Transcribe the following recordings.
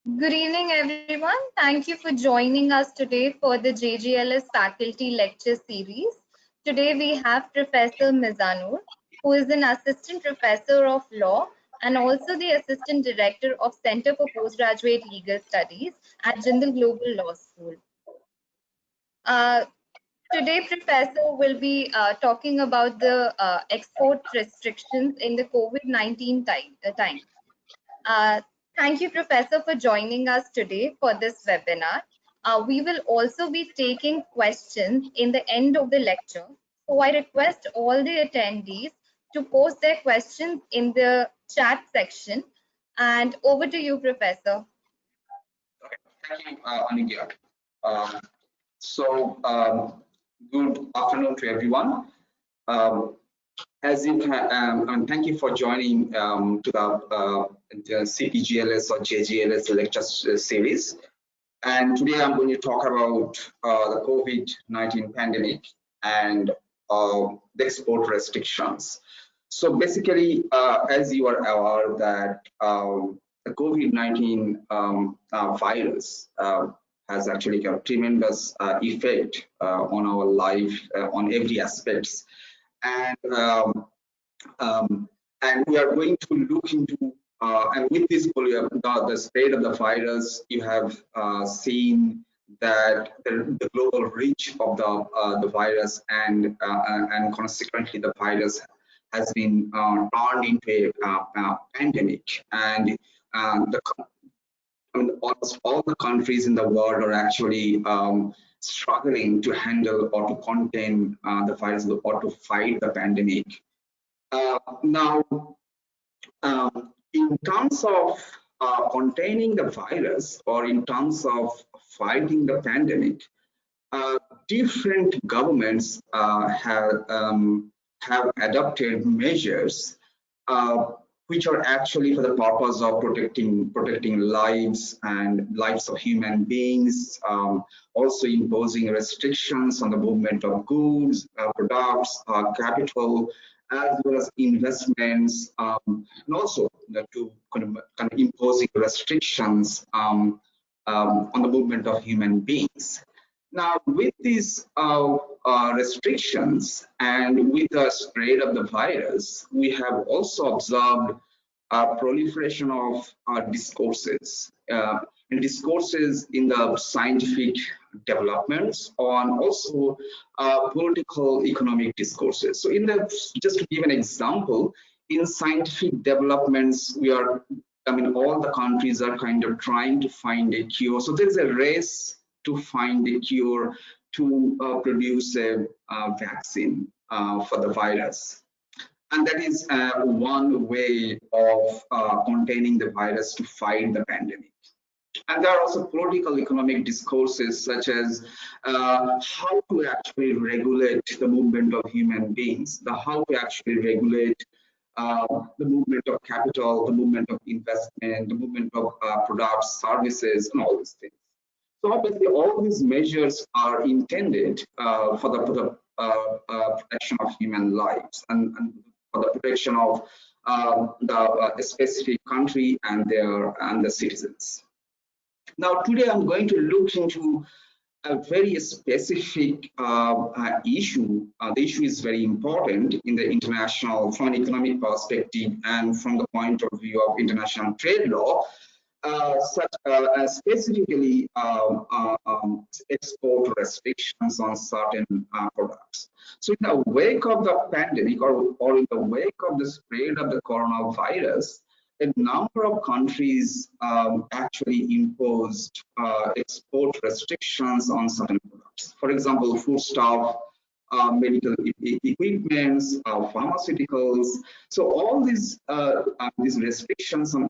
Good evening, everyone. Thank you for joining us today for the JGLS Faculty Lecture Series. Today we have Professor Mizanur, who is an Assistant Professor of Law and also the Assistant Director of Center for Postgraduate Legal Studies at Jindal Global Law School. Uh, Today, Professor will be talking about the export restrictions in the COVID-19 time. Uh, Thank you, Professor, for joining us today for this webinar. We will also be taking questions in the end of the lecture. So I request all the attendees to post their questions in the chat section. And over to you, Professor. Okay, thank you, Anigya. Um, good afternoon to everyone. As you can, and thank you for joining to the CPGLS or JGLS lecture series. And today I'm going to talk about the COVID-19 pandemic and the export restrictions. So basically, as you are aware that the COVID-19 virus has actually got a tremendous effect on our life on every aspects. And we are going to look into and with this the spread of the virus, you have seen that the global reach of the virus and consequently the virus has been turned into a pandemic, and almost all the countries in the world are actually struggling to handle or to contain the virus or to fight the pandemic. Now, in terms of containing the virus or in terms of fighting the pandemic, different governments have adopted measures which are actually for the purpose of protecting lives and lives of human beings, also imposing restrictions on the movement of goods, products, capital, as well as investments, and also to kind of imposing restrictions on the movement of human beings. Now, with these restrictions and with the spread of the virus, we have also observed a proliferation of discourses and discourses in the scientific developments on also political economic discourses. So in the, just to give an example, in scientific developments, all the countries are kind of trying to find a cure. So there's a race to find a cure to produce a vaccine for the virus. And that is one way of containing the virus to fight the pandemic. And there are also political economic discourses such as how to actually regulate the movement of human beings, how to actually regulate the movement of capital, the movement of investment, the movement of products, services, and all these things. So obviously, all these measures are intended for the protection of human lives and for the protection of the specific country and the citizens. Now, today I'm going to look into a very specific issue. The issue is very important in the international, from an economic perspective and from the point of view of international trade law, such as specifically export restrictions on certain products. So in the wake of the pandemic or in the wake of the spread of the coronavirus, a number of countries actually imposed export restrictions on certain products. For example, foodstuff, medical equipments, pharmaceuticals. So all these restrictions on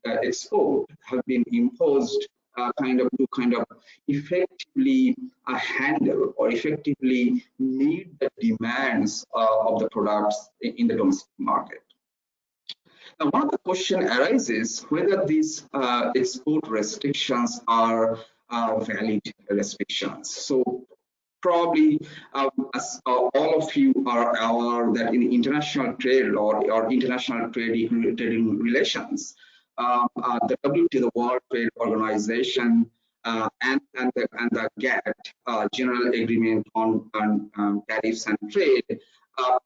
export have been imposed to effectively handle or effectively meet the demands of the products in the domestic market. Now, one of the question arises whether these export restrictions are valid restrictions. So probably as all of you are aware that in international trade law or international trading relations, the WTO, the World Trade Organization, and the GATT, General Agreement on Tariffs and Trade,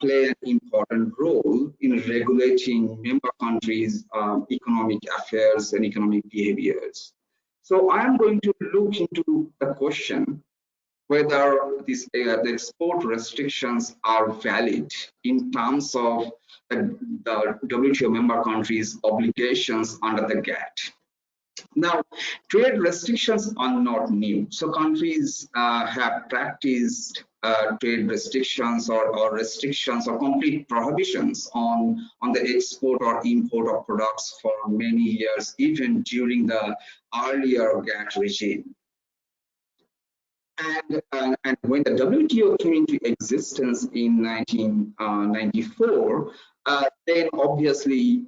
play an important role in regulating member countries' economic affairs and economic behaviors. So I am going to look into the question whether the export restrictions are valid in terms of the WTO member countries' obligations under the GATT. Now, trade restrictions are not new. So countries have practiced trade restrictions or restrictions or complete prohibitions on the export or import of products for many years, even during the earlier GATT regime. And when the WTO came into existence in 1994, then obviously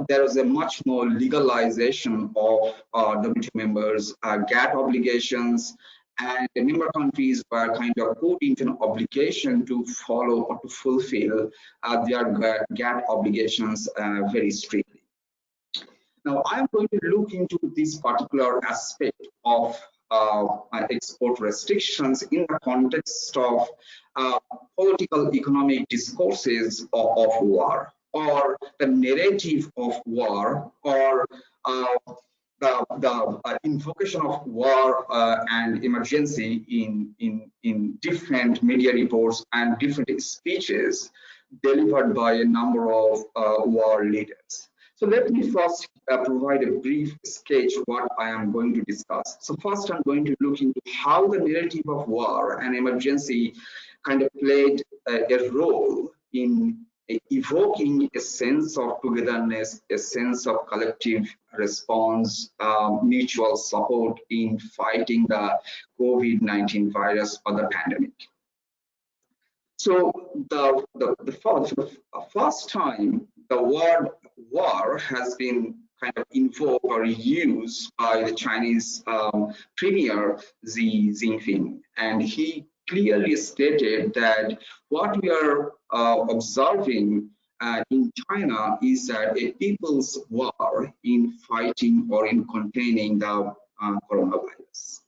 there was a much more legalization of WTO members' GATT obligations, and the member countries were kind of put into an obligation to follow or to fulfill their GATT obligations very strictly. Now, I'm going to look into this particular aspect of export restrictions in the context of political economic discourses of war, or the narrative of war, or the invocation of war and emergency in different media reports and different speeches delivered by a number of war leaders. So let me first provide a brief sketch what I am going to discuss. So first I'm going to look into how the narrative of war and emergency kind of played a role in evoking a sense of togetherness, a sense of collective response, mutual support in fighting the COVID-19 virus or the pandemic. So the first time the word war has been kind of invoked or used by the Chinese Premier Xi Jinping, and he clearly stated that what we are observing in China is that a people's war in fighting or in containing the coronavirus.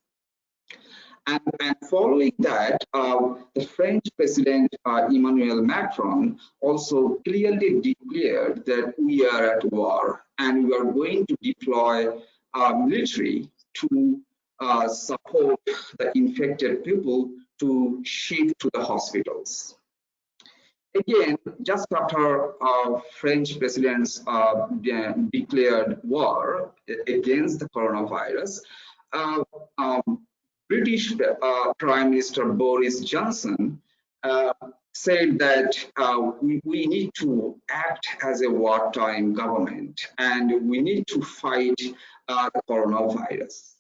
And following that, the French President Emmanuel Macron also clearly declared that we are at war and we are going to deploy military to support the infected people to shift to the hospitals. Again, just after French presidents declared war against the coronavirus, British Prime Minister Boris Johnson said that we need to act as a wartime government and we need to fight the coronavirus.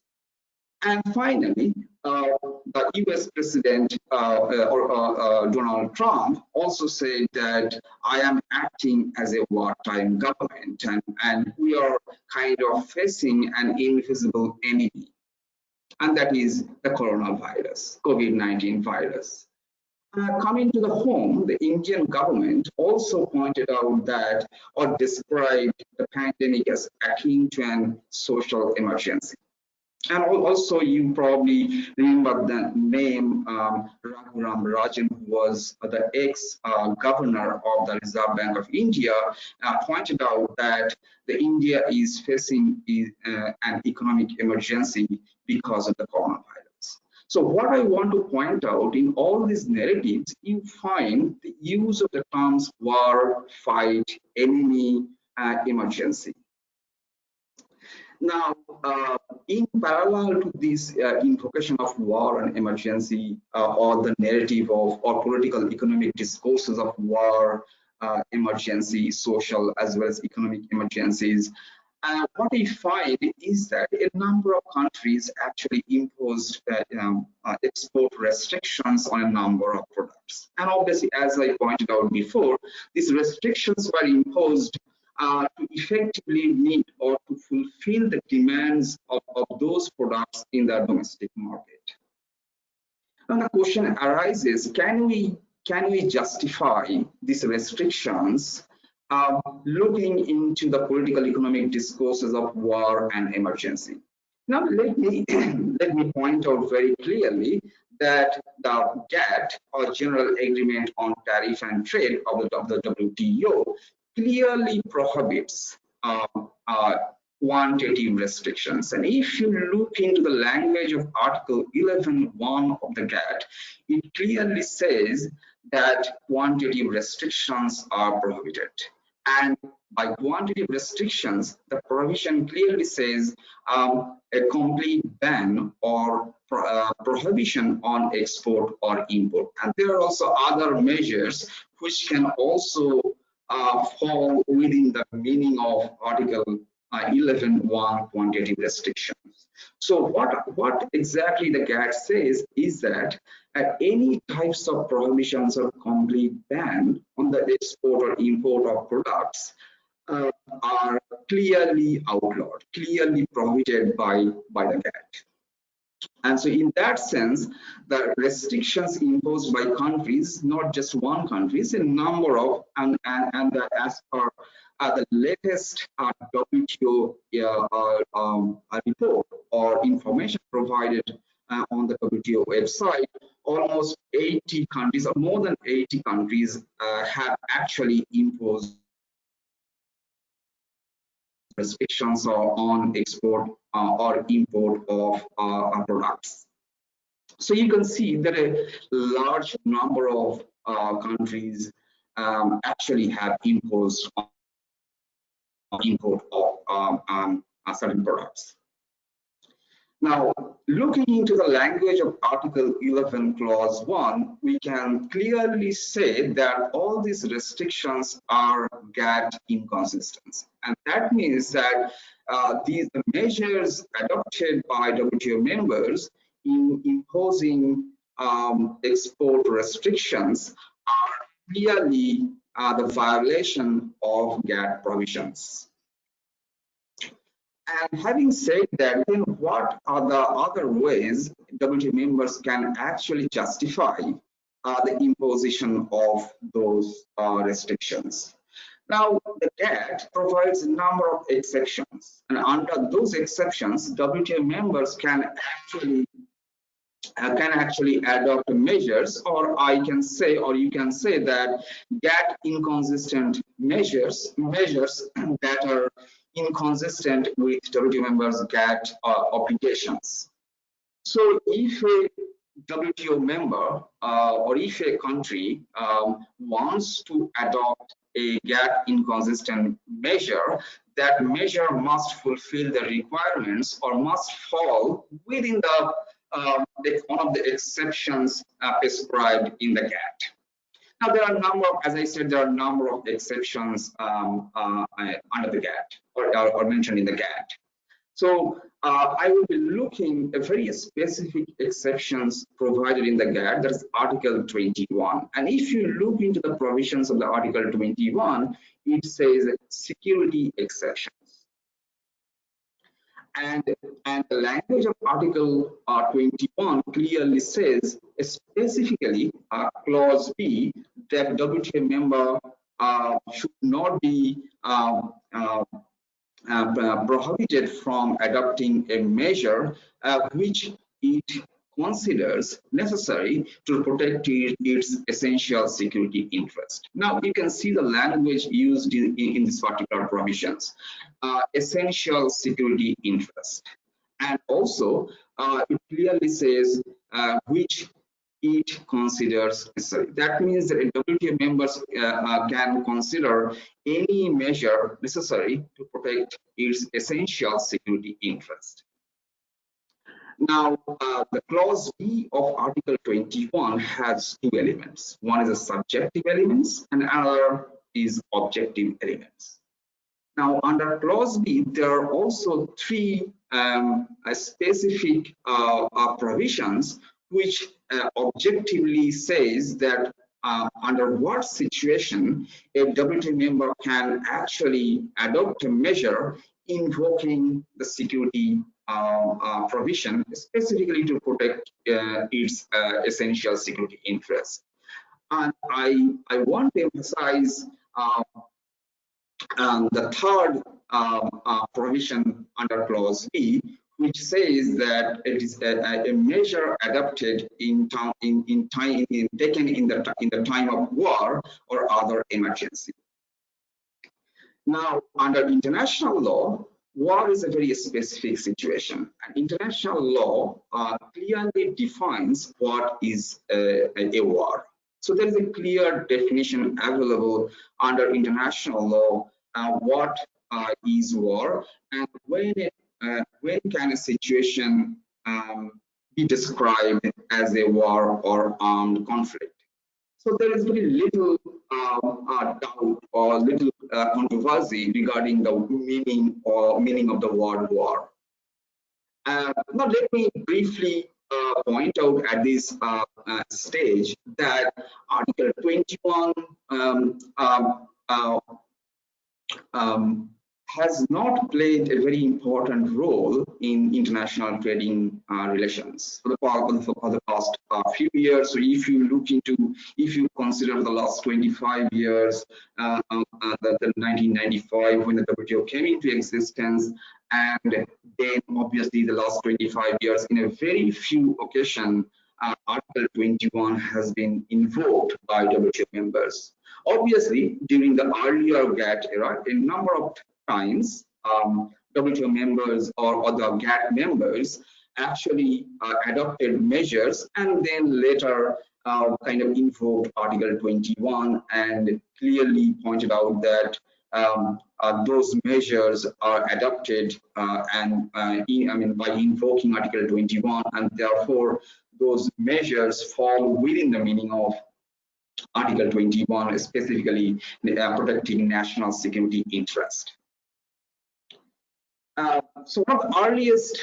And finally, the US President Donald Trump also said that I am acting as a wartime government and we are kind of facing an invisible enemy. And that is the coronavirus, COVID-19 virus. Coming to the home, the Indian government also pointed out that or described the pandemic as akin to an social emergency. And also, you probably remember the name Raghuram Rajan, who was the ex-governor of the Reserve Bank of India, pointed out that the India is facing an economic emergency because of the coronavirus. So what I want to point out in all these narratives, you find the use of the terms war, fight, enemy, emergency. Now, in parallel to this invocation of war and emergency, or the narrative of or political economic discourses of war, emergency, social as well as economic emergencies, what we find is that a number of countries actually imposed export restrictions on a number of products. And obviously, as I pointed out before, these restrictions were imposed to effectively meet or to fulfill the demands of those products in the domestic market. Now the question arises, can we justify these restrictions looking into the political economic discourses of war and emergency. Now, let me let me point out very clearly that the GATT, or General Agreement on Tariff and Trade of the WTO, clearly prohibits quantitative restrictions. And if you look into the language of Article 11.1 of the GATT, it clearly says that quantitative restrictions are prohibited. And by quantitative restrictions, the prohibition clearly says a complete ban or prohibition on export or import. And there are also other measures which can also fall within the meaning of Article 11.1 quantitative restrictions. So what exactly the GATT says is that any types of prohibitions or complete ban on the export or import of products are clearly outlawed, clearly prohibited by the GATT. And so in that sense, the restrictions imposed by countries, not just one country, is a number of, and as per the latest WTO report or information provided on the WTO website, almost 80 countries, or more than 80 countries, have actually imposed restrictions on export or import of products. So you can see that a large number of countries actually have imposed import of certain products. Now, looking into the language of Article 11, Clause 1, we can clearly say that all these restrictions are GATT inconsistent. And that means that the measures adopted by WTO members in imposing export restrictions are clearly the violation of GATT provisions. And having said that, then what are the other ways WTO members can actually justify the imposition of those restrictions? Now, the GATT provides a number of exceptions, and under those exceptions, WTO members can actually adopt measures, or I can say, or you can say that GATT inconsistent measures that are inconsistent with WTO members' GATT obligations. So if a WTO member or if a country wants to adopt a GATT inconsistent measure, that measure must fulfill the requirements or must fall within the one of the exceptions prescribed in the GATT. Now, there are a number of, as I said, there are a number of exceptions under the GATT or mentioned in the GATT. So I will be looking at very specific exceptions provided in the GATT, that is Article 21. And if you look into the provisions of the Article 21, it says security exceptions. And the language of Article 21 clearly says, specifically Clause B, that WTO member should not be prohibited from adopting a measure which it considers necessary to protect its essential security interest. Now, you can see the language used in this particular provisions, essential security interest. And also, it clearly says which it considers necessary. That means that WTO members can consider any measure necessary to protect its essential security interest. Now, the clause B of Article 21 has two elements. One is a subjective elements and another is objective elements. Now, under clause B, there are also three specific provisions which objectively says that under what situation a WTO member can actually adopt a measure invoking the security provision specifically to protect its essential security interest. And I want to emphasize The third provision under clause B, which says that it is a measure adopted taken in the time of war or other emergency. Now, under international law, war is a very specific situation, and international law clearly defines what is a war. So there is a clear definition available under international law what is war, and when can a situation be described as a war or armed conflict. So there is very little doubt or little controversy regarding the meaning of the word war. Now let me briefly point out at this stage that Article 21 has not played a very important role in international trading relations for the past few years. So if you consider the last 25 years, the 1995 when the WTO came into existence, and then obviously the last 25 years, in a very few occasions, Article 21 has been invoked by WTO members. Obviously, during the earlier GATT era, a number of times WTO members or the GATT members actually adopted measures and then later kind of invoked Article 21 and clearly pointed out that those measures are adopted by invoking Article 21, and therefore those measures fall within the meaning of Article 21, specifically protecting national security interest. So one of the earliest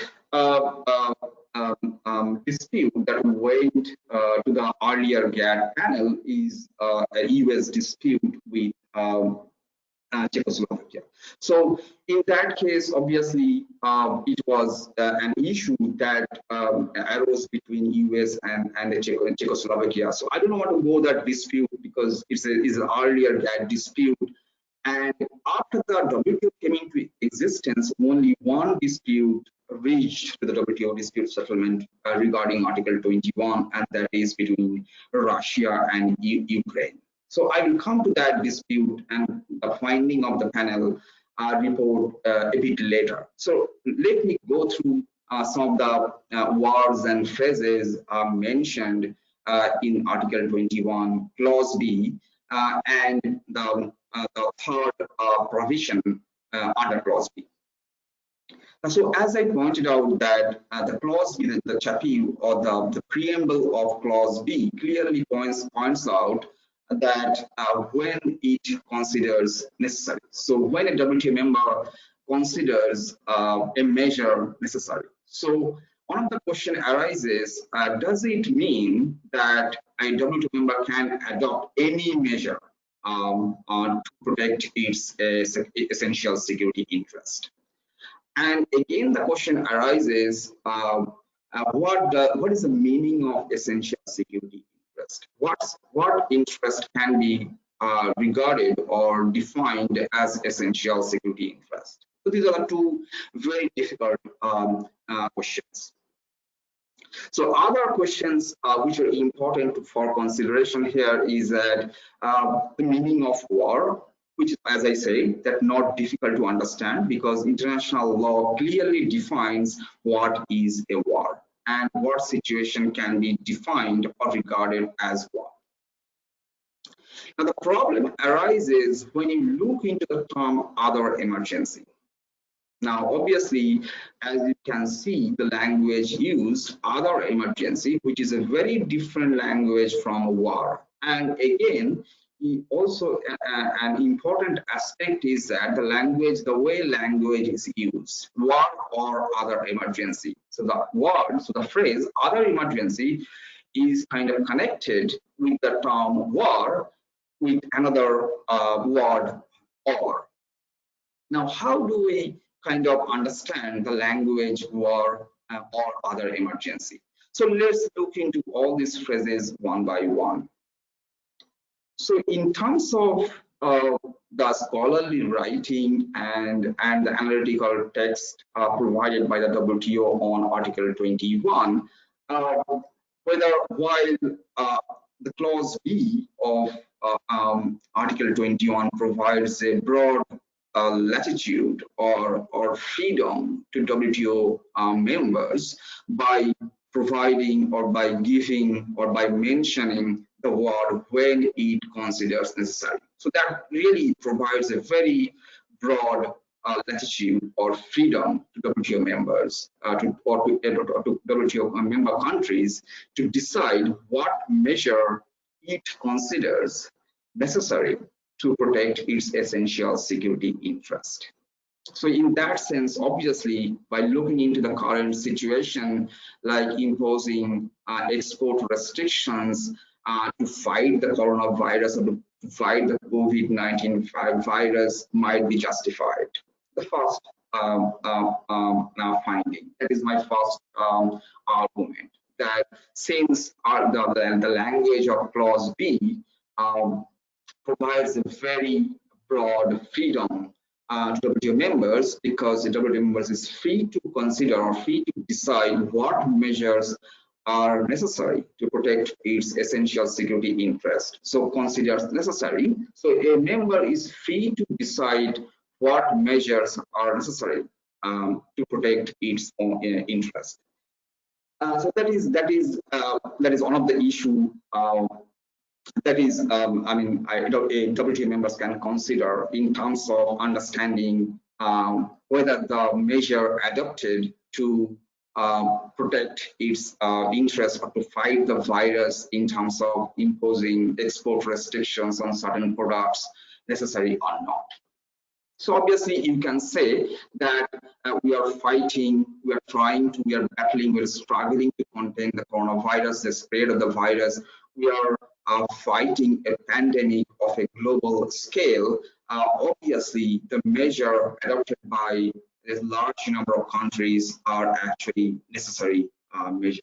dispute that went to the earlier GATT panel is a US dispute with Czechoslovakia. So in that case, obviously, it was an issue that arose between US and Czechoslovakia. So I don't want to go that dispute because it's an earlier GATT dispute. And after the WTO came into existence, only one dispute reached to the WTO dispute settlement regarding Article 21, and that is between Russia and Ukraine. So I will come to that dispute and the finding of the panel report a bit later. So let me go through some of the words and phrases mentioned in Article 21, Clause B, and the third provision under Clause B. So as I pointed out that the Clause B, the chapter or the preamble of Clause B clearly points out that when it considers necessary. So when a WTO member considers a measure necessary. So one of the question arises, does it mean that a WTO member can adopt any measure to protect its essential security interest? And again, the question arises, what is the meaning of essential security interest? What interest can be regarded or defined as essential security interest? So these are two very difficult questions. So other questions which are important for consideration here is that the meaning of war, which is, as I say, that not difficult to understand because international law clearly defines what is a war and what situation can be defined or regarded as war. Now the problem arises when you look into the term other emergency. Now, obviously, as you can see, the language used, other emergency, which is a very different language from war. And again, also an important aspect is that the way language is used, war or other emergency. So the word, so the phrase other emergency is kind of connected with the term war with another word or. Now, how do we kind of understand the language war or other emergency? So let's look into all these phrases one by one. So in terms of the scholarly writing and the analytical text provided by the WTO on Article 21, whether while the clause B of Article 21 provides a broad latitude or freedom to WTO members by providing or by giving or by mentioning the word when it considers necessary. So that really provides a very broad latitude or freedom to WTO members to WTO member countries to decide what measure it considers necessary to protect its essential security interest. So in that sense, obviously, by looking into the current situation, like imposing export restrictions to fight the coronavirus or to fight the COVID-19 virus might be justified. The first finding, that is my first argument, that since the language of clause B provides a very broad freedom to WTO members, because the WTO members is free to consider or free to decide what measures are necessary to protect its essential security interest. So considers necessary. So a member is free to decide what measures are necessary to protect its own interest. So that is one of the issue that is, I mean, WTO members can consider in terms of understanding whether the measure adopted to protect its interest or to fight the virus in terms of imposing export restrictions on certain products necessary or not. So obviously you can say that we are fighting, we are battling, we are struggling to contain the coronavirus, the spread of the virus. We are fighting a pandemic of a global scale. Obviously, the measure adopted by a large number of countries are actually necessary measures.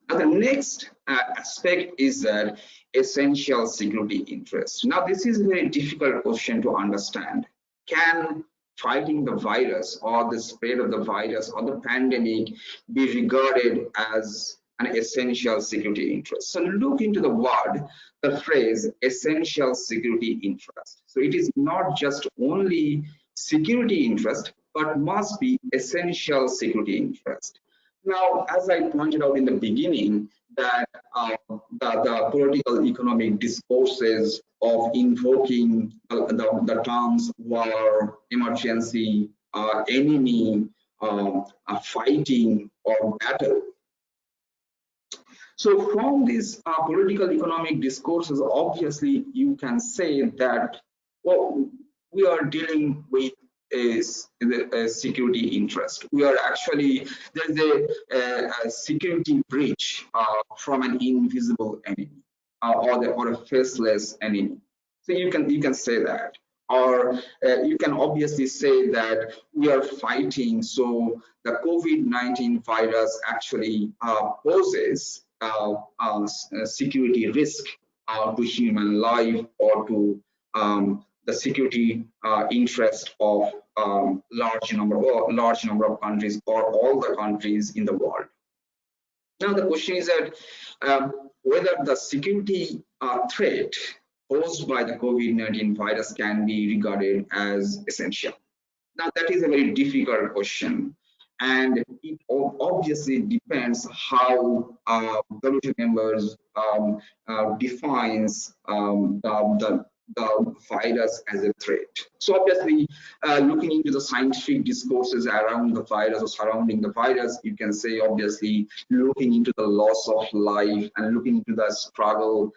Now, the next aspect is that essential security interest. Now, this is a very difficult question to understand. Can fighting the virus or the spread of the virus or the pandemic be regarded as an essential security interest? So look into the phrase essential security interest. So it is not just only security interest, but must be essential security interest. Now, as I pointed out in the beginning, that the political economic discourses of invoking the terms war, emergency, enemy, fighting, or battle. So from these political economic discourses, obviously you can say that, well, we are dealing with a security interest. We are actually, there's a security breach from an invisible enemy or a faceless enemy. So you can say that. Or you can obviously say that we are fighting, so the COVID-19 virus actually poses security risk to human life or to the security interest of large number of countries or all the countries in the world. Now the question is that whether the security threat posed by the COVID-19 virus can be regarded as essential. Now that is a very difficult question, and it obviously depends how WTO members defines the virus as a threat. So obviously, looking into the scientific discourses around the virus or surrounding the virus, you can say obviously looking into the loss of life and looking into the struggle,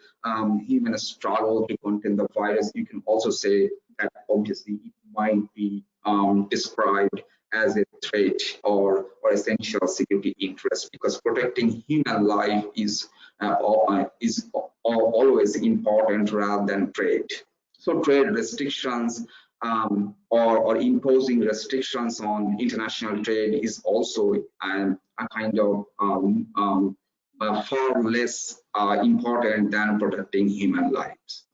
human struggle to contain the virus, you can also say that obviously it might be described as a threat or essential security interest, because protecting human life is always important rather than trade. So trade restrictions or imposing restrictions on international trade is also a kind of far less important than protecting human lives.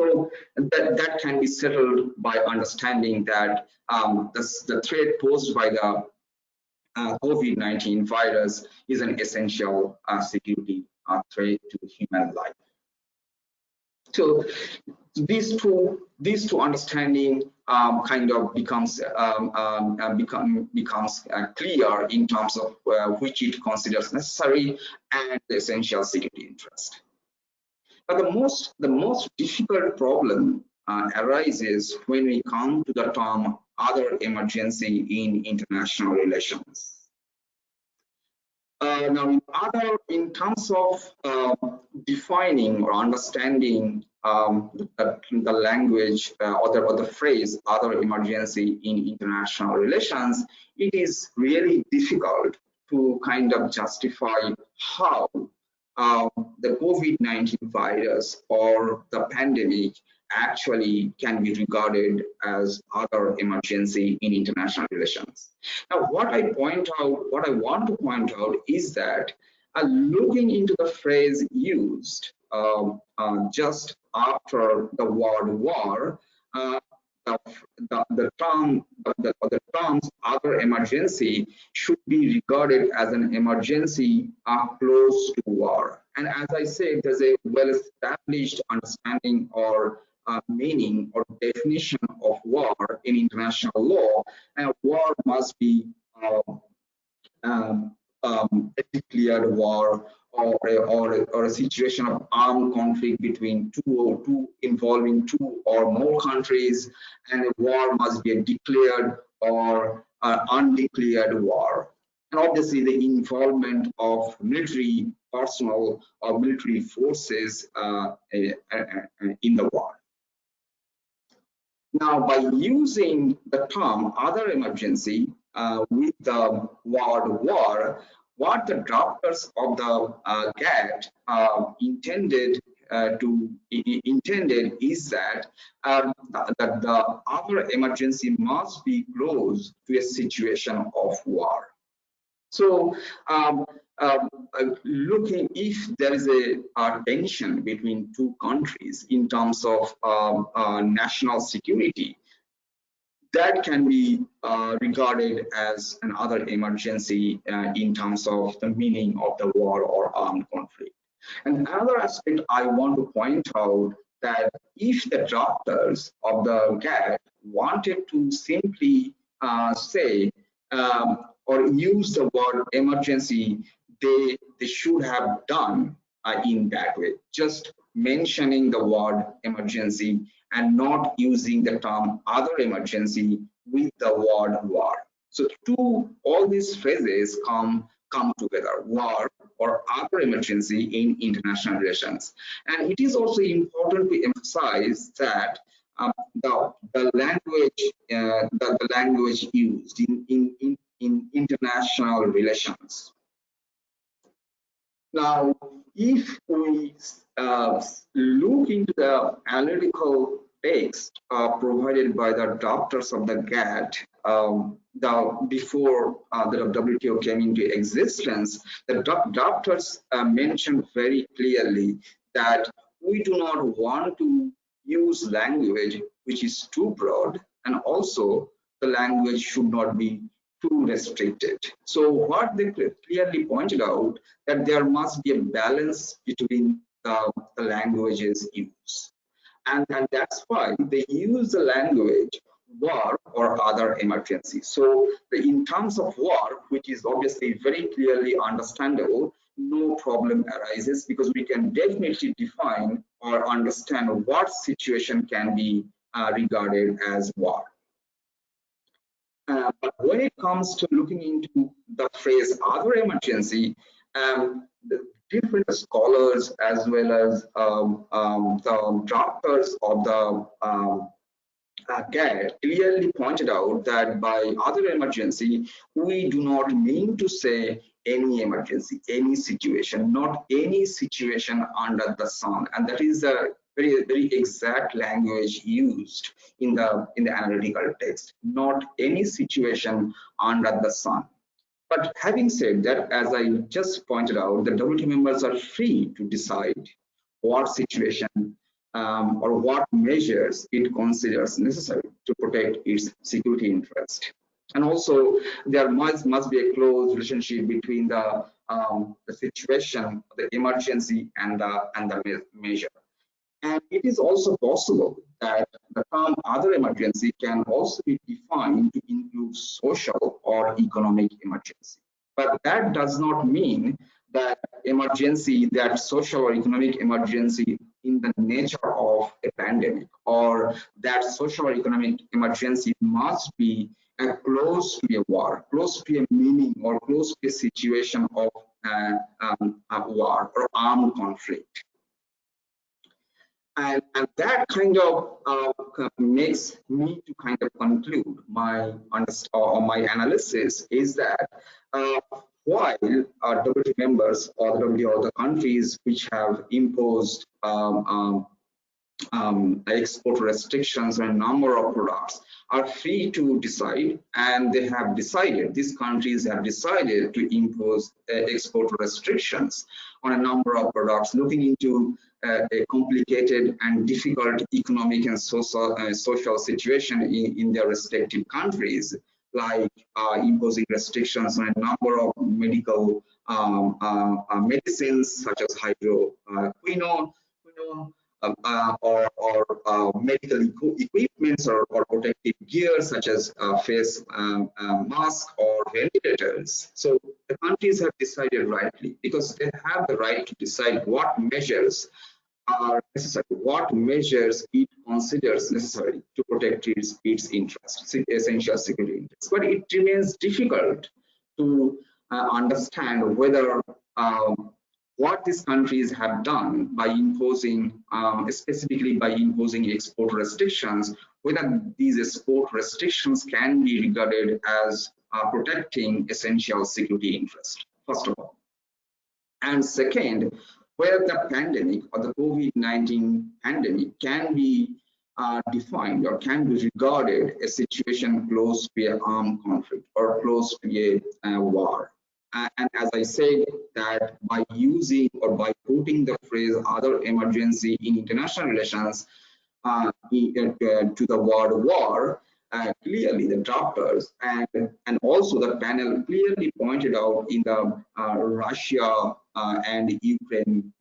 So that can be settled by understanding that the threat posed by the COVID-19 virus is an essential security threat to human life. So these two understanding kind of becomes clear in terms of which it considers necessary and the essential security interest. But the most difficult problem arises when we come to the term other emergency in international relations. Now, in terms of defining or understanding the language or the phrase other emergency in international relations, it is really difficult to kind of justify how the COVID-19 virus or the pandemic actually can be regarded as other emergency in international relations. Now, what I want to point out is that looking into the phrase used just after the word war, the terms other emergency should be regarded as an emergency close to war. And as I said, there's a well-established understanding or meaning or definition of war in international law, and war must be a declared war or a situation of armed conflict between involving two or more countries, and a war must be a declared or undeclared war. And obviously the involvement of military personnel or military forces in the war. Now, by using the term other emergency with the word war, what the drafters of the GATT intended is that the other emergency must be close to a situation of war. So, looking if there is a tension between two countries in terms of national security, that can be regarded as another emergency in terms of the meaning of the war or armed conflict. And another aspect I want to point out that if the drafters of the GATT wanted to simply say or use the word emergency, they should have done in that way, just mentioning the word emergency and not using the term other emergency with the word war. So all these phrases come together, war or other emergency in international relations. And it is also important to emphasize that the language used in international relations. Now, if we look into the analytical text provided by the drafters of the GATT before the WTO came into existence, the drafters mentioned very clearly that we do not want to use language which is too broad, and also the language should not be too restricted. So what they clearly pointed out that there must be a balance between the languages used. And that's why they use the language war or other emergency. So in terms of war, which is obviously very clearly understandable, no problem arises because we can definitely define or understand what situation can be regarded as war. But when it comes to looking into the phrase other emergency, the different scholars as well as the drafters of the GATT clearly pointed out that by other emergency, we do not mean to say any emergency, any situation, not any situation under the sun. And that is the very exact language used in the analytical text, not any situation under the sun. But having said that, as I just pointed out, the WTO members are free to decide what situation or what measures it considers necessary to protect its security interest. And also, there must be a close relationship between the situation, the emergency, and the measure. And it is also possible that the term other emergency can also be defined to include social or economic emergency. But that does not mean that emergency, that social or economic emergency in the nature of a pandemic, or that social or economic emergency must be close to a war, close to a meaning, or close to a situation of war or armed conflict. And that kind of makes me to kind of conclude my analysis is that while WTO members or the WTO or the countries which have imposed export restrictions on a number of products are free to decide, and they have decided, these countries have decided to impose export restrictions on a number of products, looking into a complicated and difficult economic and social situation in their respective countries, like imposing restrictions on a number of medical medicines such as hydroquinone, or medical equipments or protective gear such as face mask or ventilators. So the countries have decided rightly, because they have the right to decide what measures are necessary, what measures it considers necessary to protect its interests, essential security interests. But it remains difficult to understand whether what these countries have done by imposing, specifically by imposing export restrictions, whether these export restrictions can be regarded as protecting essential security interests, first of all. And second, whether the pandemic or the COVID-19 pandemic can be defined or can be regarded a situation close to an armed conflict or close to a war. And as I said, that by using or by putting the phrase other emergency in international relations to the word war, clearly the drafters and also the panel clearly pointed out in the Russia and Ukraine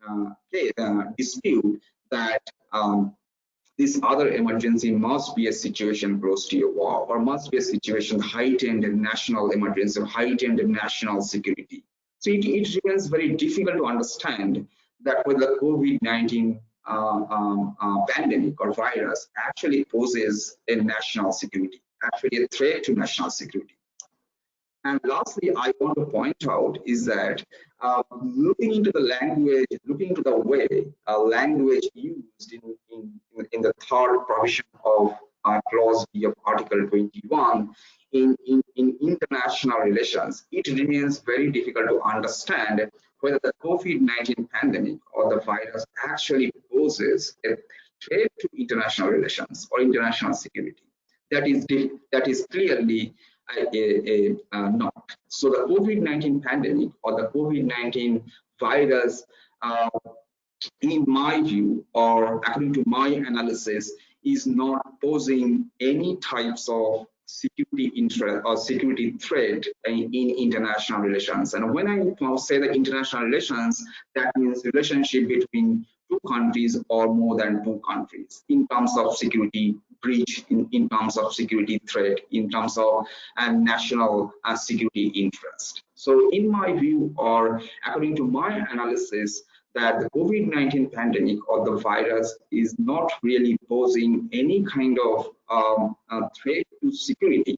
dispute that this other emergency must be a situation close to a war, or must be a situation heightened national emergency, heightened national security. So it remains very difficult to understand that whether the COVID-19 pandemic or virus actually poses a national security, actually a threat to national security. And lastly, I want to point out is that looking into the language, looking into the way language used in the third provision of Clause B of Article 21 in international relations, it remains very difficult to understand whether the COVID-19 pandemic or the virus actually poses a threat to international relations or international security. That is clearly not. So the COVID-19 pandemic or the COVID-19 virus, in my view, or according to my analysis, is not posing any types of security interest or security threat in international relations. And when I say that international relations, that means relationship between two countries or more than two countries in terms of security breach, in terms of security threat, in terms of national security interest. So in my view, or according to my analysis, that the COVID-19 pandemic or the virus is not really posing any kind of threat to security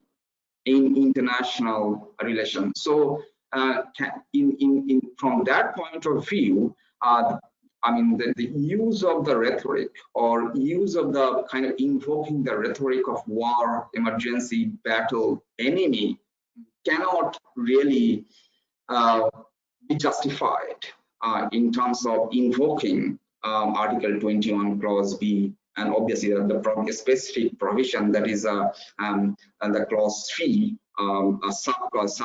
in international relations. So from that point of view, I mean, the use of the rhetoric or use of the kind of invoking the rhetoric of war, emergency, battle, enemy cannot really be justified in terms of invoking Article 21 Clause B, and obviously the specific provision that is the Clause 3, sub-clause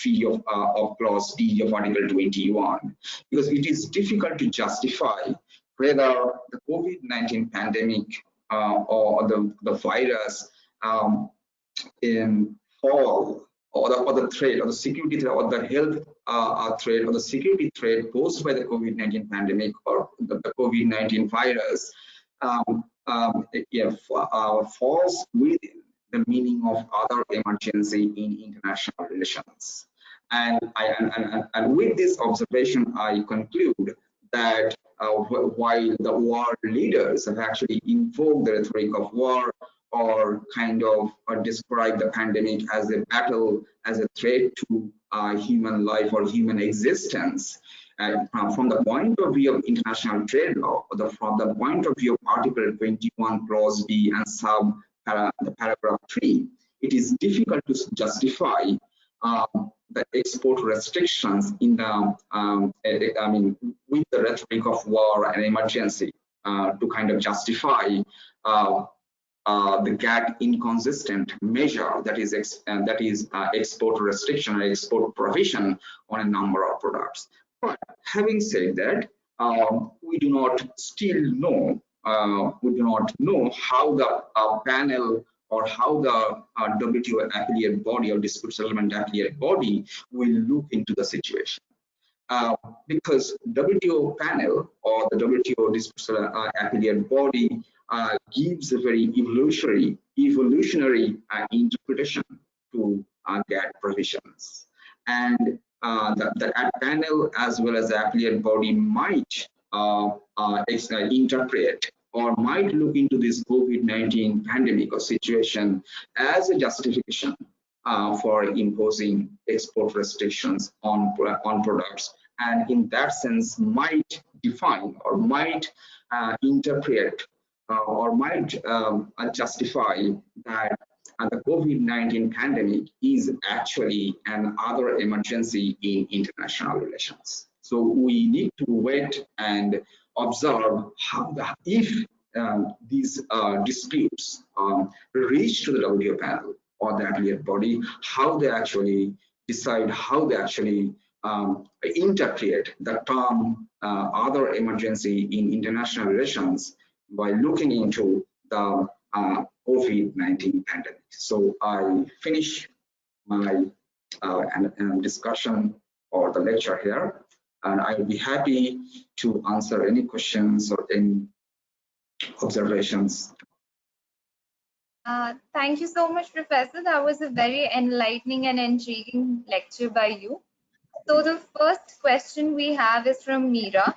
3 of Clause B of Article 21, because it is difficult to justify whether the COVID-19 pandemic or the virus in fall or the threat or the security threat or the health threat or the security threat posed by the COVID-19 pandemic or the COVID-19 virus falls within the meaning of other emergency in international relations. And with this observation, I conclude that while the war leaders have actually invoked the rhetoric of war or kind of describe the pandemic as a battle, as a threat to human life or human existence, from the point of view of international trade law, or from the point of view of Article 21, Clause B and the paragraph 3, it is difficult to justify the export restrictions in the, with the rhetoric of war and emergency to kind of justify the GATT inconsistent measure that is export restriction or export prohibition on a number of products. But having said that, we do not know how the panel or how the WTO affiliate body or dispute settlement affiliate body will look into the situation. Because WTO panel or the WTO dispute affiliate body gives a very evolutionary interpretation to GATT provisions, and the panel as well as the affiliate body might interpret or might look into this COVID-19 pandemic or situation as a justification for imposing export restrictions on products, and in that sense might define or might interpret or might justify that the COVID-19 pandemic is actually another emergency in international relations. So we need to wait and observe how if these disputes reach to the WTO panel or the affiliate body, how they actually decide, how they actually interpret the term other emergency in international relations by looking into the COVID-19 pandemic. So I finish my discussion or the lecture here, and I will be happy to answer any questions or any observations. Thank you so much, Professor. That was a very enlightening and intriguing lecture by you. So the first question we have is from Meera.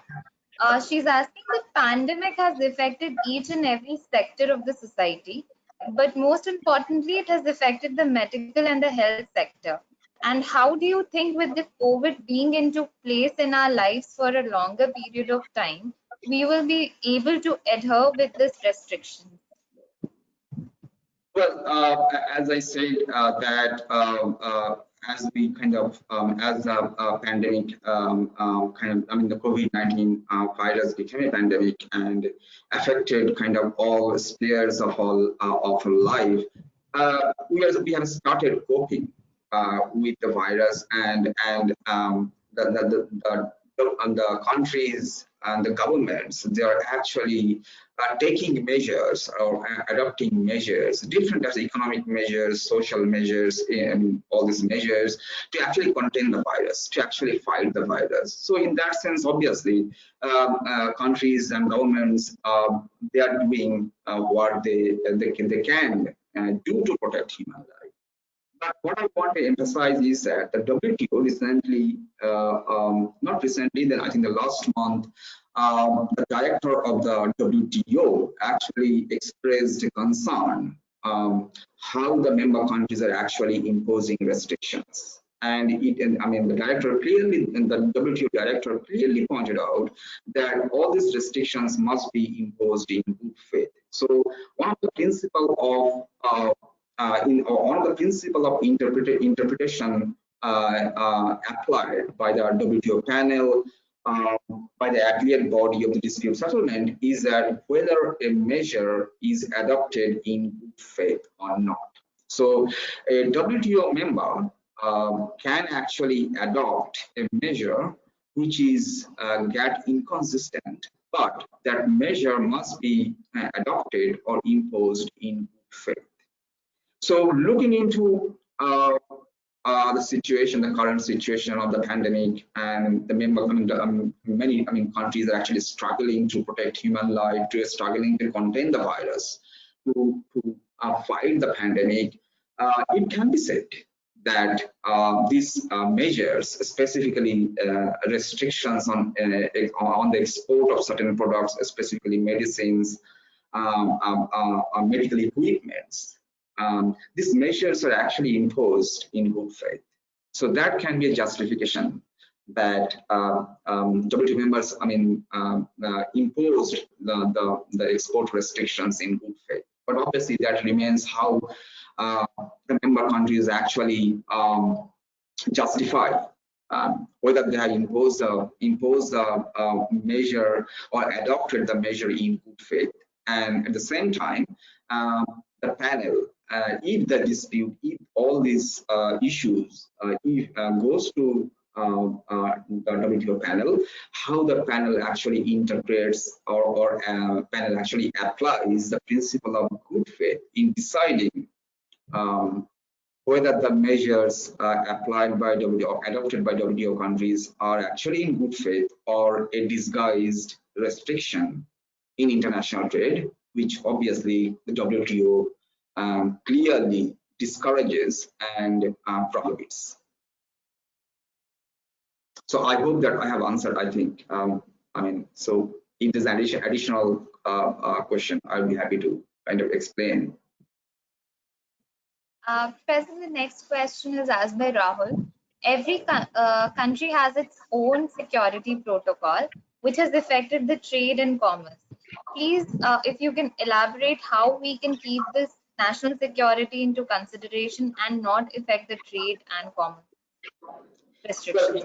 She's asking, the pandemic has affected each and every sector of the society, but most importantly, it has affected the medical and the health sector. And how do you think, with the COVID being into place in our lives for a longer period of time, we will be able to adhere with this restriction? Well, as I said, that as we kind of as the pandemic the COVID-19 virus became a pandemic and affected kind of all spheres of life, we have started coping with the virus, and the countries and the governments, they are actually taking measures or adopting measures, different as economic measures, social measures, and all these measures to actually contain the virus, to actually fight the virus. So in that sense, obviously, countries and governments, they are doing what they can do to protect human life. But what I want to emphasize is that the WTO recently, not recently, then I think the last month, the director of the WTO actually expressed concern how the member countries are actually imposing restrictions. And the director clearly, and the WTO director clearly pointed out that all these restrictions must be imposed in good faith. So one of the principles of one of the principle of interpretation applied by the WTO panel, by the affiliate body of the dispute settlement, is that whether a measure is adopted in good faith or not. So a WTO member can actually adopt a measure which is GATT inconsistent but that measure must be adopted or imposed in good faith. So looking into the situation, the current situation of the pandemic, and the many countries are actually struggling to protect human life, to struggling to contain the virus, to fight the pandemic. It can be said that these measures, specifically restrictions on the export of certain products, specifically medicines, medical equipments, these measures are actually imposed in good faith. So that can be a justification that WTO members, imposed the export restrictions in good faith. But obviously, that remains how the member countries actually justify whether they have imposed a measure or adopted the measure in good faith. And at the same time, the panel, if the dispute, if all these issues goes to the WTO panel, how the panel actually interprets or panel actually applies the principle of good faith in deciding whether the measures applied by WTO or adopted by WTO countries are actually in good faith or a disguised restriction in international trade, which obviously the WTO clearly discourages and prohibits. So I hope that I have answered. I think so if there's an additional question, I'll be happy to kind of explain. Professor, the next question is asked by Rahul. Every country has its own security protocol, which has affected the trade and commerce. Please, if you can elaborate how we can keep this national security into consideration and not affect the trade and commerce restrictions.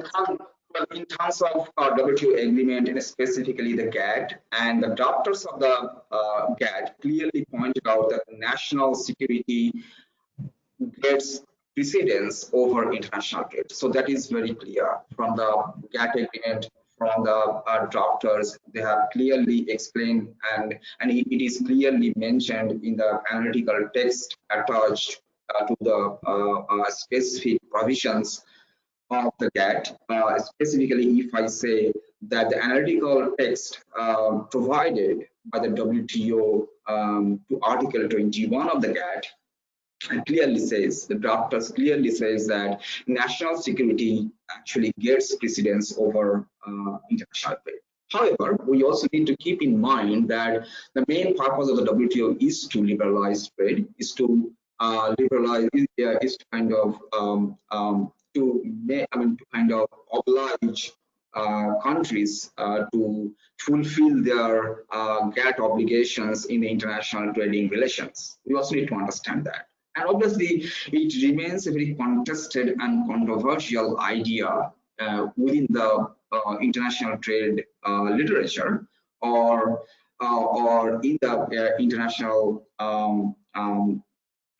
Well, in terms of WTO agreement, and specifically the GATT, and the drafters of the GATT clearly pointed out that national security gets precedence over international trade. So that is very clear from the GATT agreement, from the drafters. They have clearly explained, and it is clearly mentioned in the analytical text attached to the specific provisions of the GATT. Specifically, if I say that the analytical text provided by the WTO to Article 21 of the GATT clearly says, the drafters clearly says that national security actually gets precedence over international trade. However, we also need to keep in mind that the main purpose of the WTO is to liberalize trade, is to liberalize, is to kind of to kind of oblige countries to fulfill their GATT obligations in the international trading relations. We also need to understand that. And obviously, it remains a very contested and controversial idea within the international trade literature, or in the international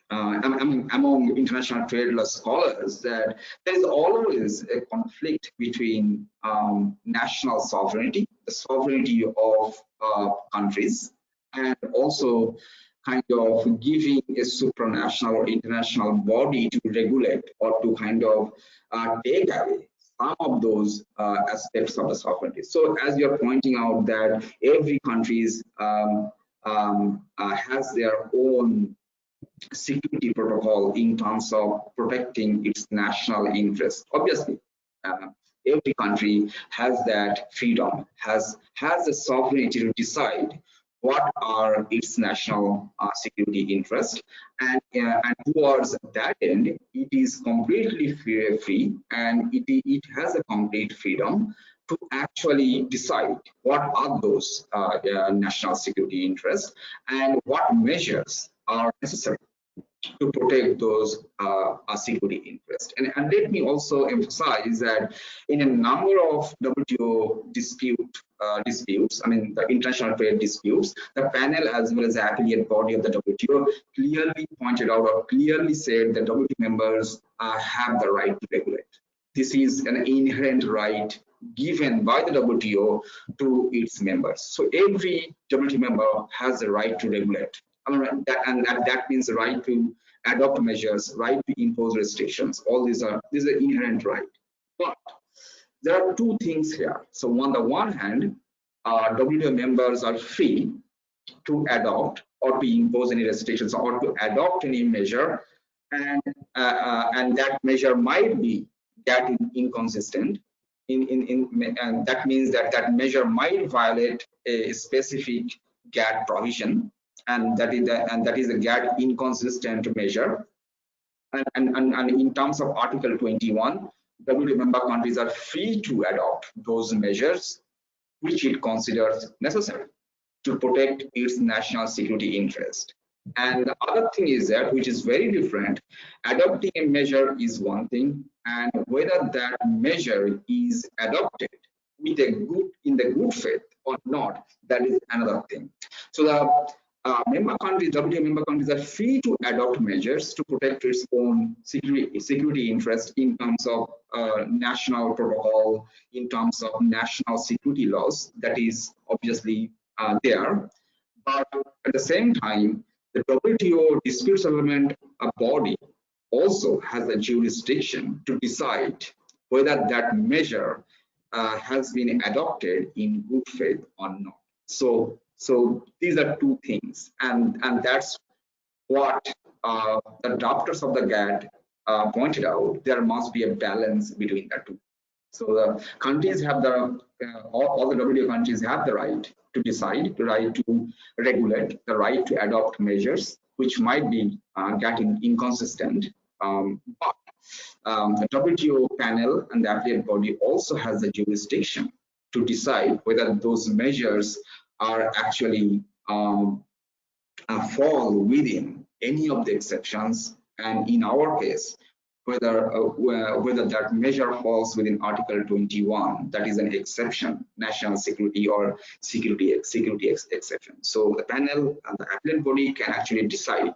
among international trade law scholars, that there is always a conflict between national sovereignty, the sovereignty of countries, and also kind of giving a supranational or international body to regulate or to kind of take away some of those aspects of the sovereignty. So as you're pointing out that every country has their own security protocol in terms of protecting its national interest. Obviously, every country has that freedom, has the sovereignty to decide what are its national security interests, and towards that end, it is completely free, and it has a complete freedom to actually decide what are those national security interests and what measures are necessary to protect those security interests. And let me also emphasize that in a number of WTO disputes, the international trade disputes, the panel as well as the affiliate body of the WTO clearly pointed out or clearly said that WTO members have the right to regulate. This is an inherent right given by the WTO to its members. So every WTO member has the right to regulate. All right, that means the right to adopt measures, right to impose restrictions. All these are inherent right. But there are two things here. So on the one hand, WTO members are free to adopt or to impose any restrictions or to adopt any measure, and that measure might be GATT inconsistent. And that means that that measure might violate a specific GATT provision, and that is a GATT inconsistent measure. And in terms of Article 21, WTO member countries are free to adopt those measures which it considers necessary to protect its national security interest. And the other thing is that, which is very different, adopting a measure is one thing, and whether that measure is adopted with in the good faith or not, that is another thing. So the member countries, WTO member countries, are free to adopt measures to protect its own security interest in terms of national protocol, in terms of national security laws. That is obviously there. But at the same time, the WTO dispute settlement body also has a jurisdiction to decide whether that measure has been adopted in good faith or not. So these are two things, and that's what the drafters of the GATT pointed out. There must be a balance between the two. So the countries have the all the WTO countries have the right to decide, the right to regulate, the right to adopt measures which might be getting inconsistent. But the WTO panel and the appellate body also has the jurisdiction to decide whether those measures are actually fall within any of the exceptions, and in our case, whether that measure falls within Article 21, that is an exception, national security or security exception. So the panel and the appellate body can actually decide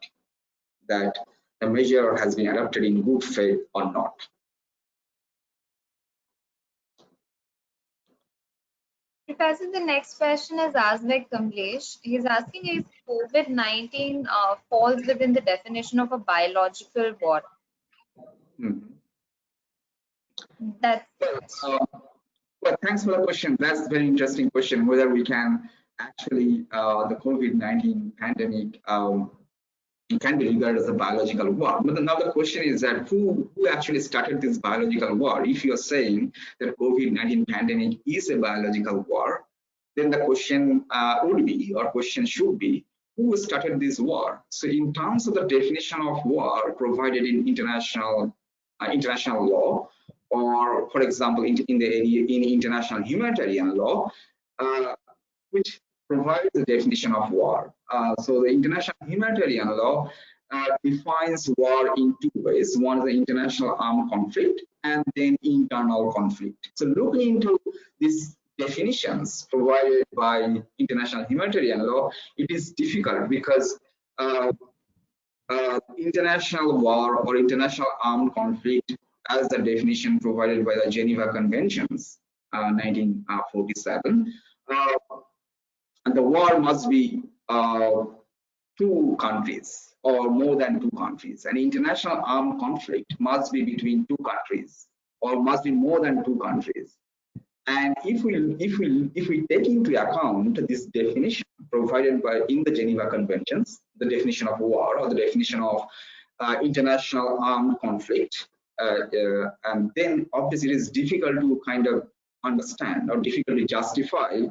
that the measure has been adopted in good faith or not. Professor, the next question is asked by Kamlesh. He's asking if COVID-19 falls within the definition of a biological war. That's well, thanks for the question. That's a very interesting question, whether we can actually, the COVID-19 pandemic it can be regarded as a biological war. But another question is that who actually started this biological war? If you're saying that COVID-19 pandemic is a biological war, then the question would be, or question should be, who started this war? So in terms of the definition of war provided in international law, or for example, in international humanitarian law, which provides the definition of war. So the international humanitarian law defines war in two ways. One is the international armed conflict, and then internal conflict. So looking into these definitions provided by international humanitarian law, it is difficult because international war or international armed conflict, as the definition provided by the Geneva Conventions, 1947, and the war must be two countries or more than two countries. An international armed conflict must be between two countries or must be more than two countries. And if we take into account this definition provided by in the Geneva Conventions, the definition of war or the definition of international armed conflict, and then obviously it is difficult to kind of understand or difficult to justify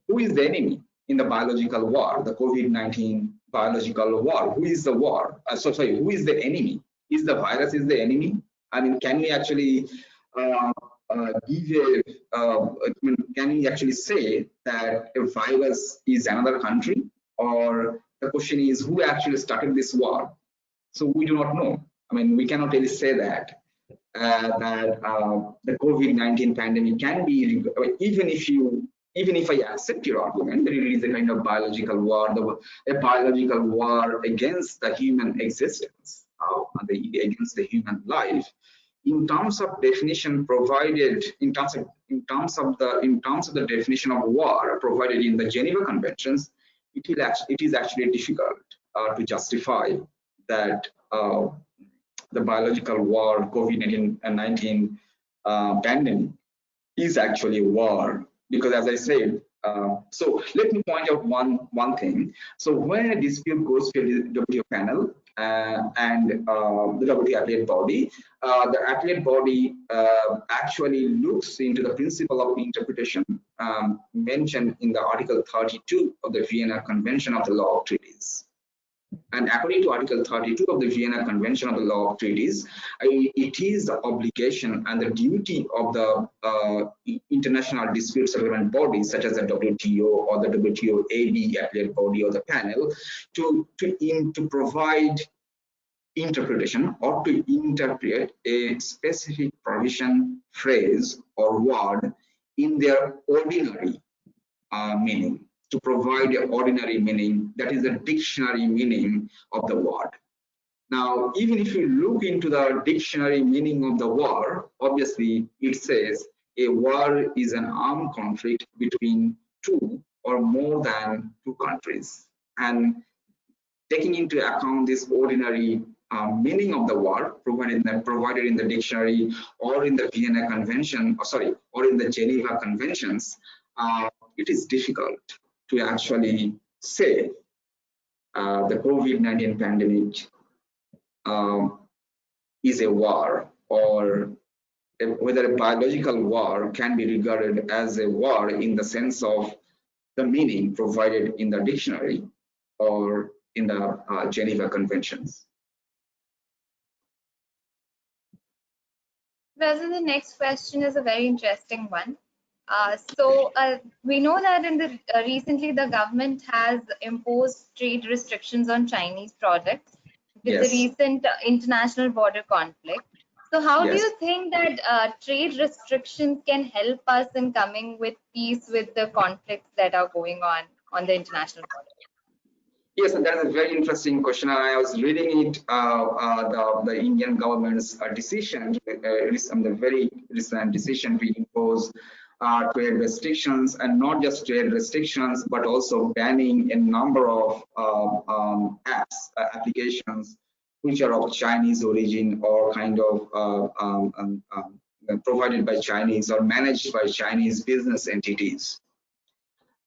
who is the enemy in the biological war, the COVID-19 biological war. Who is the war? Who is the enemy? Is the virus the enemy? I mean, can we actually can we actually say that a virus is another country? Or the question is, who actually started this war? So we do not know. I mean, we cannot really say that the COVID-19 pandemic can be, even if I accept your argument that it is a kind of biological war, a biological war against the human existence, against the human life, in terms of definition provided in terms of the definition of war provided in the Geneva Conventions, it is actually difficult to justify that the biological war, COVID-19 pandemic, is actually a war, because as I said, so let me point out one thing. So when a dispute goes to the WTO panel and the WTO appellate body, the appellate body actually looks into the principle of interpretation mentioned in the Article 32 of the Vienna Convention of the Law of Treaties. And according to Article 32 of the Vienna Convention of the Law of Treaties, it is the obligation and the duty of the international dispute settlement bodies, such as the WTO or the WTO AB appellate body or the panel, to provide interpretation or to interpret a specific provision, phrase, or word in their ordinary meaning, to provide an ordinary meaning, that is the dictionary meaning of the word. Now, even if you look into the dictionary meaning of the word, obviously it says a war is an armed conflict between two or more than two countries. And taking into account this ordinary meaning of the word provided in the dictionary or in the Vienna Convention, or in the Geneva Conventions, it is difficult to actually say the COVID-19 pandemic is a war, or whether a biological war can be regarded as a war in the sense of the meaning provided in the dictionary or in the Geneva Conventions. Well, the next question is a very interesting one. We know that in the recently the government has imposed trade restrictions on Chinese products with the recent international border conflict. So how do you think that trade restrictions can help us in coming with peace with the conflicts that are going on the international border? Yes, and that's a very interesting question. I was reading it, the Indian government's decision, the very recent decision to impose trade restrictions, and not just trade restrictions, but also banning a number of applications which are of Chinese origin or kind of provided by Chinese or managed by Chinese business entities.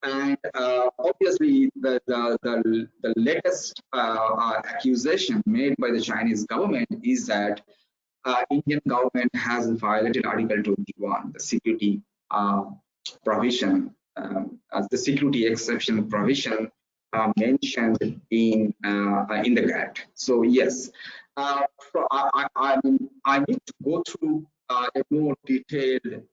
And obviously, the latest accusation made by the Chinese government is that Indian government has violated Article 21, the security provision, as the security exception provision mentioned in the GATT. So yes, I need to go through a more detailed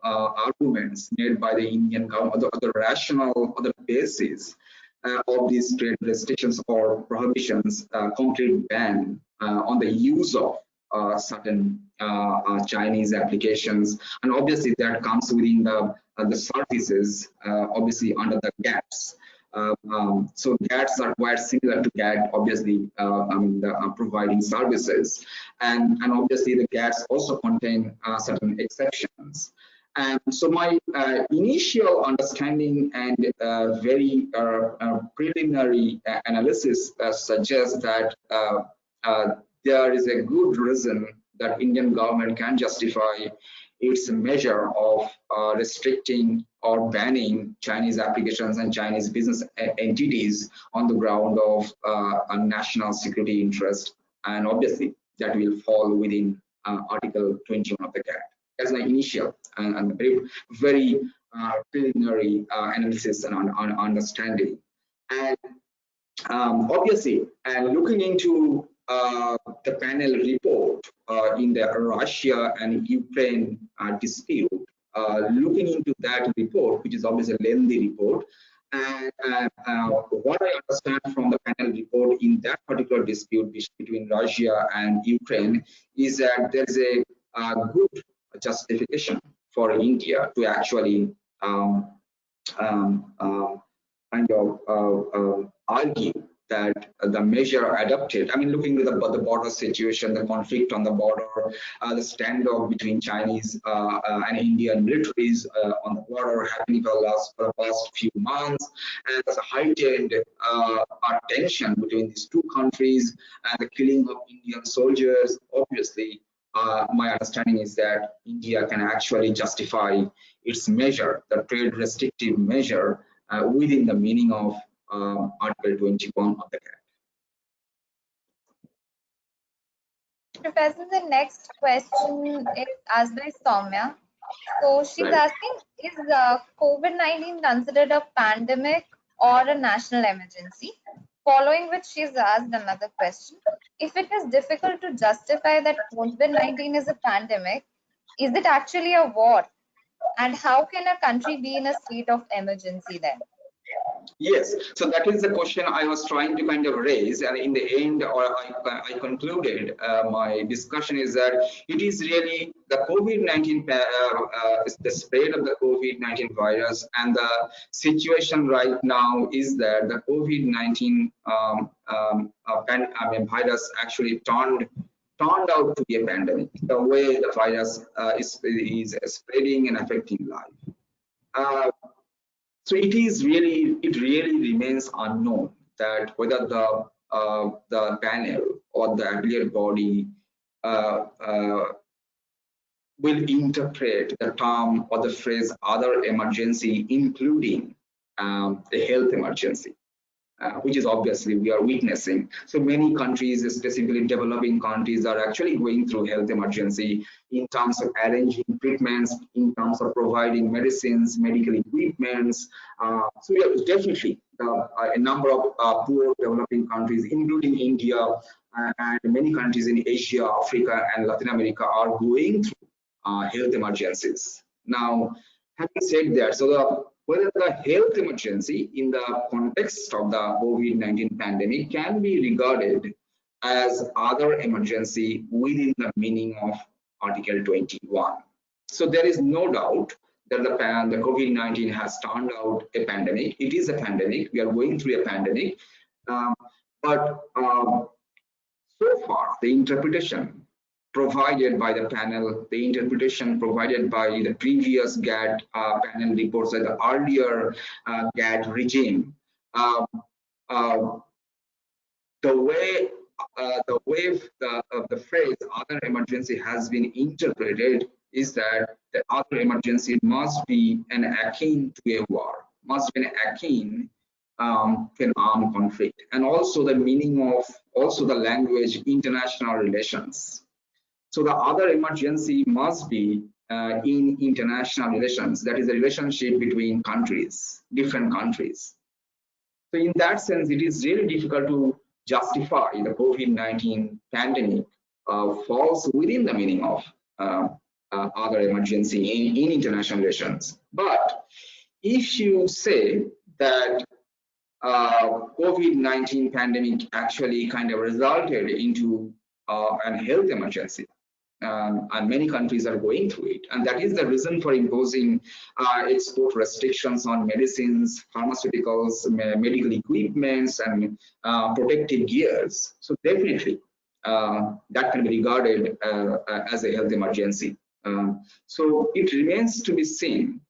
arguments made by the Indian government, the rationale or the basis of these trade restrictions or prohibitions, complete ban on the use of certain Chinese applications, and obviously that comes within the services, obviously under the GATTs. So GATTs are quite similar to GATT, obviously, providing services, and obviously the GATTs also contain certain exceptions. And so my initial understanding and very preliminary analysis suggests that there is a good reason that Indian government can justify its measure of restricting or banning Chinese applications and Chinese business entities on the ground of a national security interest, and obviously that will fall within Article 21 of the GATT. As my initial and very preliminary analysis and understanding. And obviously, looking into the panel report in the Russia and Ukraine dispute, looking into that report, which is obviously a lengthy report, and what I understand from the panel report in that particular dispute between Russia and Ukraine is that there is a good justification for India to actually kind of argue that the measure adopted, I mean, looking at the border situation, the conflict on the border, the standoff between Chinese and Indian militaries on the border happening for the past few months, and there's a heightened tension between these two countries and the killing of Indian soldiers. Obviously, my understanding is that India can actually justify its measure, the trade restrictive measure, within the meaning of Article 21 of the GATT. Professor, the next question is asked by Soumya. So she's asking, is COVID-19 considered a pandemic or a national emergency? Following which she's asked another question. If it is difficult to justify that COVID-19 is a pandemic, is it actually a war? And how can a country be in a state of emergency then? Yes, so that is the question I was trying to kind of raise, and in the end, or I concluded my discussion is that it is really the COVID-19, the spread of the COVID-19 virus, and the situation right now is that the COVID-19 virus actually turned out to be a pandemic. The way the virus is spreading and affecting life. So it really remains unknown that whether the panel or the appellate body will interpret the term or the phrase other emergency, including the health emergency, which is obviously we are witnessing. So many countries, specifically developing countries, are actually going through health emergency in terms of arranging treatments, in terms of providing medicines, medical equipments. So yeah, definitely a number of poor developing countries, including India and many countries in Asia, Africa, and Latin America, are going through health emergencies. Now, having said that, so whether the health emergency in the context of the COVID-19 pandemic can be regarded as other emergency within the meaning of Article 21. So there is no doubt that the COVID-19 has turned out a pandemic. It is a pandemic. We are going through a pandemic. But so far, the interpretation provided by the panel, the interpretation provided by the previous GATT panel reports, and the earlier GATT regime, the way the phrase other emergency has been interpreted is that the other emergency must be an akin to a war, must be an akin to an armed conflict, and also the meaning of the language international relations. So the other emergency must be in international relations, that is a relationship between countries, different countries. So in that sense, it is really difficult to justify the COVID-19 pandemic falls within the meaning of other emergency in international relations. But if you say that COVID-19 pandemic actually kind of resulted into an health emergency, and many countries are going through it, and that is the reason for imposing export restrictions on medicines, pharmaceuticals, medical equipments, and protective gears. So definitely that can be regarded as a health emergency. So it remains to be seen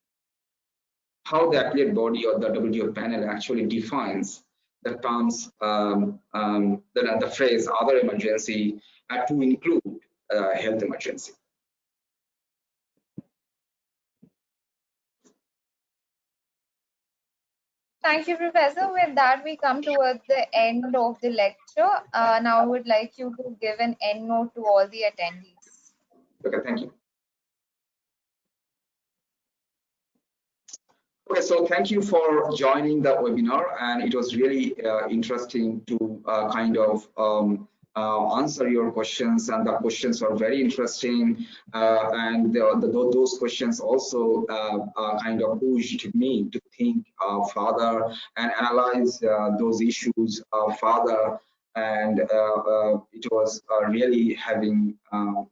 how the appellate body or the WTO panel actually defines the terms, the phrase other emergency to include health emergency. Thank you, Professor. With that, we come towards the end of the lecture. Now I would like you to give an end note to all the attendees. Okay, thank you. Okay, so thank you for joining the webinar, and it was really interesting to kind of answer your questions, and the questions are very interesting, and those questions also kind of pushed me to think further and analyze those issues further, and it was really having an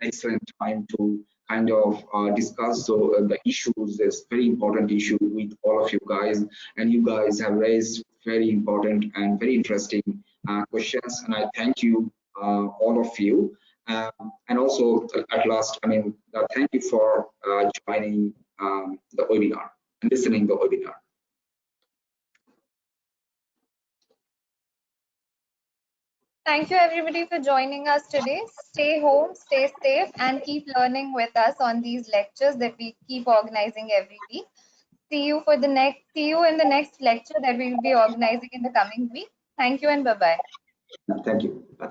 excellent time to kind of discuss the issues, this very important issue with all of you guys, and you guys have raised very important and very interesting questions, and I thank you, all of you. And also, at last, I mean, thank you for joining the webinar and listening the webinar. Thank you everybody for joining us today. Stay home, stay safe, and keep learning with us on these lectures that we keep organizing every week. See you in the next lecture that we will be organizing in the coming week. Thank you and bye-bye. Thank you. Bye.